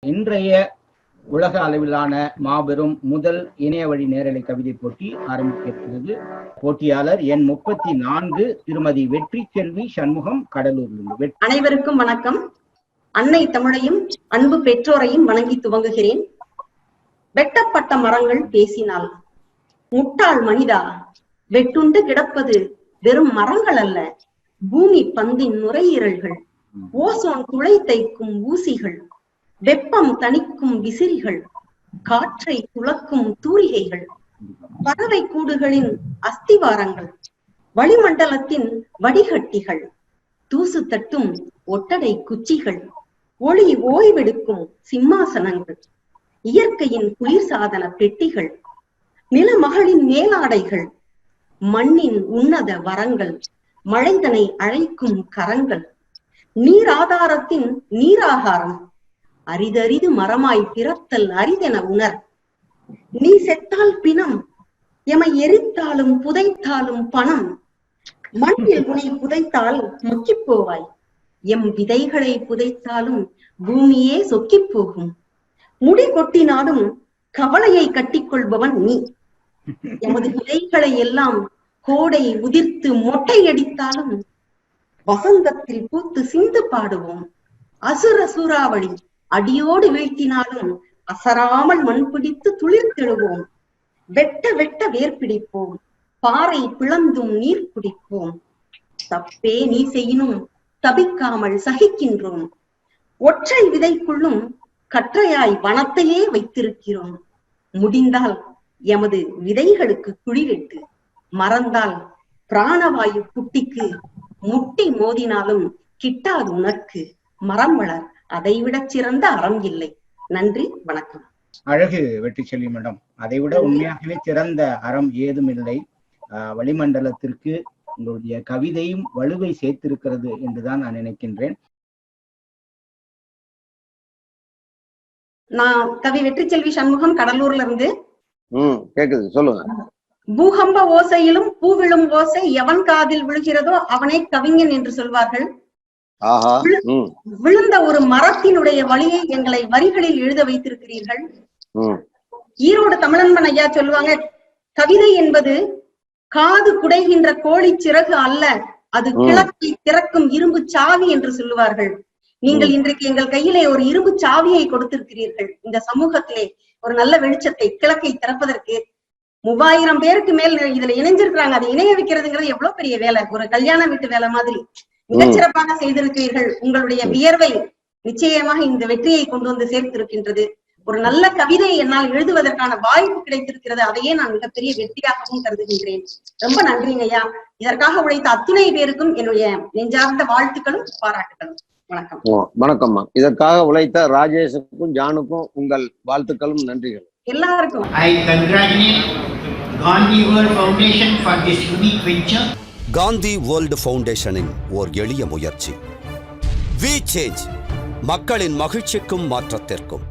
இன்றைய உலக அளவிலான மாபெரும் முதல் இணைய வழி நேரலை கவிதை போட்டி ஆரம்பிக்கிறது. போட்டியாளர் எண் 34 திருமதி வெற்றி செல்வி சண்முகம், கடலூரிலிருந்து. அனைவருக்கும் வணக்கம். அன்னை தமிழையும் அன்பு பெற்றோரையும் வணங்கி துவங்குகிறேன். வெட்டப்பட்ட மரங்கள் பேசினால், முட்டாள் மனிதா, வெட்டுண்டு கிடப்பது வெறும் மரங்கள் அல்ல, பூமி பந்தின் நுரையீரல்கள், ஓசோன் துளை தைக்கும் ஊசிகள், வெப்பம் தணிக்கும் விசிறிகள், காற்றை துளக்கும் தூரிகைகள், பறவை கூடுகளின் அஸ்திவாரங்கள், வளிமண்டலத்தின் வடிகட்டிகள், தூசு தட்டும் ஒட்டடை குச்சிகள், ஒளி ஓய்வெடுக்கும் சிம்மாசனங்கள், இயற்கையின் குளிர்சாதன பெட்டிகள், நிலமகளின் மேலாடைகள், மண்ணின் உன்னத வரங்கள், மழைதனை அழைக்கும் கரங்கள், நீராதாரத்தின் நீராகாரம், அரிதறிது மரமாய் பிறத்தல் அரிதென உணர். நீ செத்தால் பிணம், எமை எரித்தாலும் புதைத்தாலும் பணம், மண்ணில் உனை புதைத்தால் முக்கிப் போவாய், எம் விதைகளை புதைத்தாலும் பூமியே சொக்கிப் போகும். முடி கொட்டினாலும் கவலையை கட்டிக்கொள்பவன் நீ, எமது விதைகளை எல்லாம் கோடை உதிர்த்து மொட்டை அடித்தாலும் வசந்தத்தில் பூத்து சிந்து பாடுவோம். அசுர சூறாவளி அடியோடு வீழ்த்தினாலும் அசராமல் மண் பிடித்து துளிர்த்தெழுவோம். வெட்ட வெட்ட வேர் பிடிப்போம், பாறை பிளந்தும் நீர் குடிப்போம். தப்பே நீ செய்யினும் தபிக்காமல் சகிக்கின்றோம். ஒற்றை விதைக்குள்ளும் கற்றையாய் வனத்தையே வைத்திருக்கிறோம். முடிந்தால் எமது விதைகளுக்கு குழிவெட்டு, மறந்தால் பிராணவாயு குட்டிக்கு, முட்டி மோதினாலும் கிட்டாது உனக்கு. மரம் வளர், அதைவிட சிறந்த அறம் இல்லை. நன்றி, வணக்கம். அழகு வெற்றி செல்வி மேடம். அதைவிட உண்மையாகவே சிறந்த அறம் ஏதும் இல்லை. வளிமண்டலத்திற்கு உங்களுடைய கவிதையும் வலுவை சேர்த்திருக்கிறது என்றுதான் நான் நினைக்கின்றேன். நான் கவி வெற்றி செல்வி சண்முகம், கடலூர்ல இருந்து. கேக்குது, சொல்லுங்க. பூகம்ப ஓசையிலும் பூவிழும் ஓசை எவன் காதில் விழுகிறதோ அவனே கவிஞன் என்று சொல்வார்கள். விழுந்த ஒரு மரத்தினுடைய வழியை எங்களை வரிகளில் எழுத வைத்திருக்கிறீர்கள். ஈரோடு தமிழன்பன் ஐயா சொல்லுவாங்க, கவிதை என்பது காது குடைகின்ற கோழி சிறகு அல்ல, அது கிழக்கை திறக்கும் இரும்பு சாவி என்று சொல்லுவார்கள். நீங்கள் இன்றைக்கு எங்கள் கையிலே ஒரு இரும்பு சாவியை கொடுத்திருக்கிறீர்கள். இந்த சமூகத்திலே ஒரு நல்ல வெளிச்சத்தை, கிழக்கை திறப்பதற்கு 3000 பேருக்கு மேல் இதுல இணைஞ்சிருக்கிறாங்க. அதை இணைய வைக்கிறதுங்கிறது எவ்வளவு பெரிய வேலை, ஒரு கல்யாண வீட்டு வேலை மாதிரி மிகச்சிறப்பாக செய்திருக்கிறீர்கள். உங்களுடைய வியர்வை நிச்சயமாக இந்த வெற்றியை கொண்டு வந்து சேர்த்திருக்கின்றது. ஒரு நல்ல கவிதை என்னால் எழுதுவதற்கான வாய்ப்பு கிடைத்திருக்கிறது. அதையே நான் மிகப்பெரிய வெற்றியாகவும் கருதுகின்றேன். ரொம்ப நன்றிங்க ஐயா. இதற்காக உழைத்த அத்துணை பேருக்கும் என்னுடைய நெஞ்சார்ந்த வாழ்த்துக்களும் பாராட்டுகளும். வணக்கம். வணக்கம்மா. இதற்காக உழைத்த ராஜேஷுக்கும் ஜானுக்கும் உங்கள் வாழ்த்துக்களும் நன்றிகள். எல்லாருக்கும். I congratulate Gandhi World Foundation for this unique venture. Gandhi world ஃபவுண்டேஷனின் ஓர் எளிய முயற்சி. வி சேஞ்ச், மக்களின் மகிழ்ச்சிக்கும் மாற்றத்திற்கும்.